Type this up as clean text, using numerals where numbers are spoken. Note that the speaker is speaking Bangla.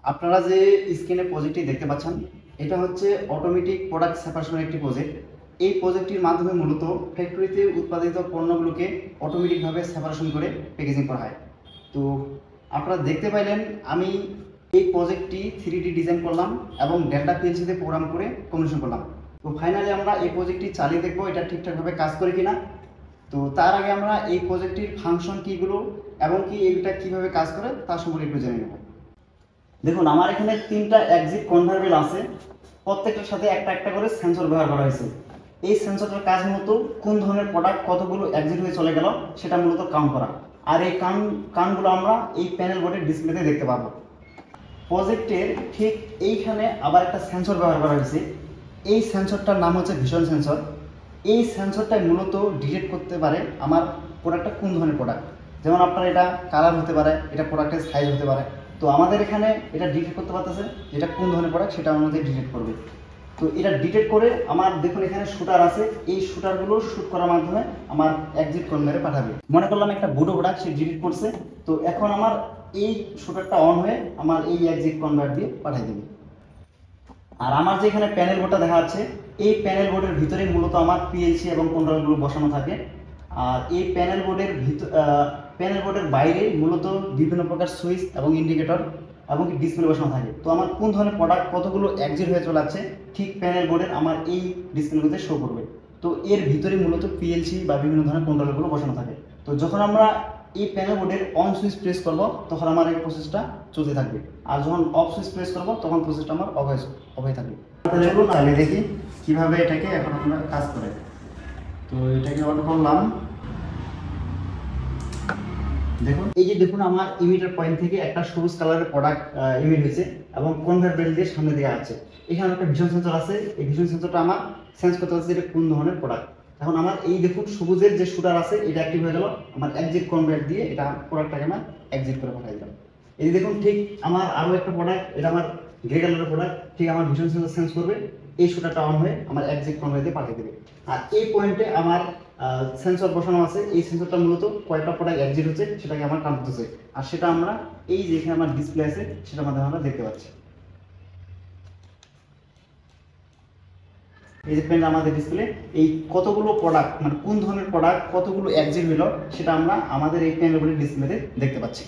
আপনারা যে স্ক্রিনে প্রজেক্টটি দেখতে পাচ্ছেন, এটা হচ্ছে অটোমেটিক প্রোডাক্ট সেপারেশনের একটি প্রজেক্ট। এই প্রজেক্টটির মাধ্যমে মূলত ফ্যাক্টরিতে উৎপাদিত পণ্যগুলোকে অটোমেটিকভাবে সেপারেশন করে প্যাকেজিং করা হয়। তো আপনারা দেখতে পাইলেন আমি এই প্রজেক্টটি 3D ডিজাইন করলাম এবং ডেল্টা পিএলসিতে প্রোগ্রাম করে কমিশন করলাম। তো ফাইনালি আমরা এই প্রজেক্টটি চালিয়ে দেখবো এটা ঠিকঠাকভাবে কাজ করে কিনা। তো তার আগে আমরা এই প্রজেক্টটির ফাংশন কীগুলো এবং কি এইটা কীভাবে কাজ করে তার সম্পর্কে একটু জেনে নেব। দেখুন, আমার এখানে 3টা এক্সিট কনভার্টেবল আছে, প্রত্যেকটার সাথে একটা একটা করে সেন্সর ব্যবহার করা হয়েছে। এই সেন্সরটার কাজ মূলত কোন ধরনের প্রোডাক্ট কতগুলো এক্সিট হয়ে চলে গেল সেটা মূলত কাউন্ট করা। আর এই কাউন্টগুলো আমরা এই প্যানেল বোর্ডের ডিসপ্লেতে দেখতে পাবো। প্রজেক্টের ঠিক এইখানে আবার একটা সেন্সর ব্যবহার করা হয়েছে। এই সেন্সরটার নাম হচ্ছে ভিশন সেন্সর। এই সেন্সরটা মূলত ডিটেক্ট করতে পারে আমার প্রোডাক্টটা কোন ধরনের প্রোডাক্ট। যেমন আপনার এটা কালার হতে পারে, এটা প্রোডাক্টের সাইজ হতে পারে। তো আমাদের এখানে এটা ডিটেক্ট করতে পারতেছে যেটা কোন ধরনের প্রোডাক্ট, সেটা আমাদের ডিটেক্ট করবে। তো এটা ডিটেক্ট করে আমার দেখুন এখানে শুটার আছে, এই শুটারগুলো শুট করার মাধ্যমে আমার এক্সিট কনভেয়ারে পাঠাবে। মনে করলাম একটা বুটো প্রোডাক্ট সে ডিটেক্ট করছে, তো এখন আমার এই শুটারটা অন হয়ে আমার এই এক্সিট কনভেয়ার দিয়ে পাঠিয়ে দেবে। আর আমার যে এখানে প্যানেল বোর্ডটা দেখা যাচ্ছে, এই প্যানেল বোর্ডের ভিতরে মূলত আমার পিএলসি এবং কন্ট্রোলগুলো বসানো থাকে। আর এই প্যানেল বোর্ডের বাইরে মূলত বিভিন্ন প্রকার সুইচ এবং ইন্ডিকেটর এবং ডিসপ্লে বসানো থাকে। তো আমার কোন ধরনের প্রোডাক্ট কতগুলো এক্সিট হয়ে চলে যাচ্ছে ঠিক প্যানেল বোর্ডের আমার এই ডিসপ্লেগুলোতে শো করবে। তো এর ভিতরে মূলত পিএলসি বা বিভিন্ন ধরনের কন্ট্রোলগুলো বসানো থাকে। তো যখন আমরা এই প্যানেল বোর্ডের অন সুইচ প্রেস করব তখন আমার এই প্রসেসটা চলতে থাকবে, আর যখন অফ সুইচ প্রেস করব তখন প্রসেসটা আমার অফ হয়ে থাকবে। চলুন তাহলে দেখি কিভাবে এটাকে এখন আমরা কাজ করে। তো এটাকে অন করলাম। দেখুন এই যে দেখুন আমার ইমিটার পয়েন্ট থেকে একটা সবুজ কালারের প্রোডাক্ট ইমিট হয়েছে এবং কনভার্ট বেল্ট দিয়ে সামনে দিকে আসছে। এখানে একটা ভিশন সেন্সর আছে, এই ভিশন সেন্সরটা আমার সেন্স করতে হচ্ছে এটা কোন ধরনের প্রোডাক্ট। এখন আমার এই দেখুন সবুজের যে শুটার আছে এটা অ্যাক্টিভ হয়ে গেল, আমার এক্সিট কনভার্ট দিয়ে এটা প্রোডাক্টটাকে আমার এক্সিট করে পাঠিয়ে দিলাম। এই যে দেখুন ঠিক আমার আরো একটা প্রোডাক্ট, এটা আমার গ্রে কালারের প্রোডাক্ট, ঠিক আমার ভিশন সেন্সর সেন্স করবে, এই শুটারটা অন হয়ে আমার এক্সিট কনভার্ট দিয়ে পাঠিয়ে দেবে। আর এই পয়েন্টে আমার সেন্সর বসানো আছে, এই সেন্সরটা মূলত কয়টা প্রোডাক্ট এক্সিট হচ্ছে সেটাকে আমার কাউন্ট করতেছে। আর সেটা আমরা এই যে এখানে আমার ডিসপ্লে আছে সেটার মাধ্যমে আমরা দেখতে পাচ্ছি। এই যে প্যানেল আমাদের ডিসপ্লে, এই কতগুলো প্রোডাক্ট মানে কোন ধরনের প্রোডাক্ট কতগুলো এক্সিট হলো সেটা আমরা আমাদের এই প্যানেল ডিসপ্লেতে দেখতে পাচ্ছি।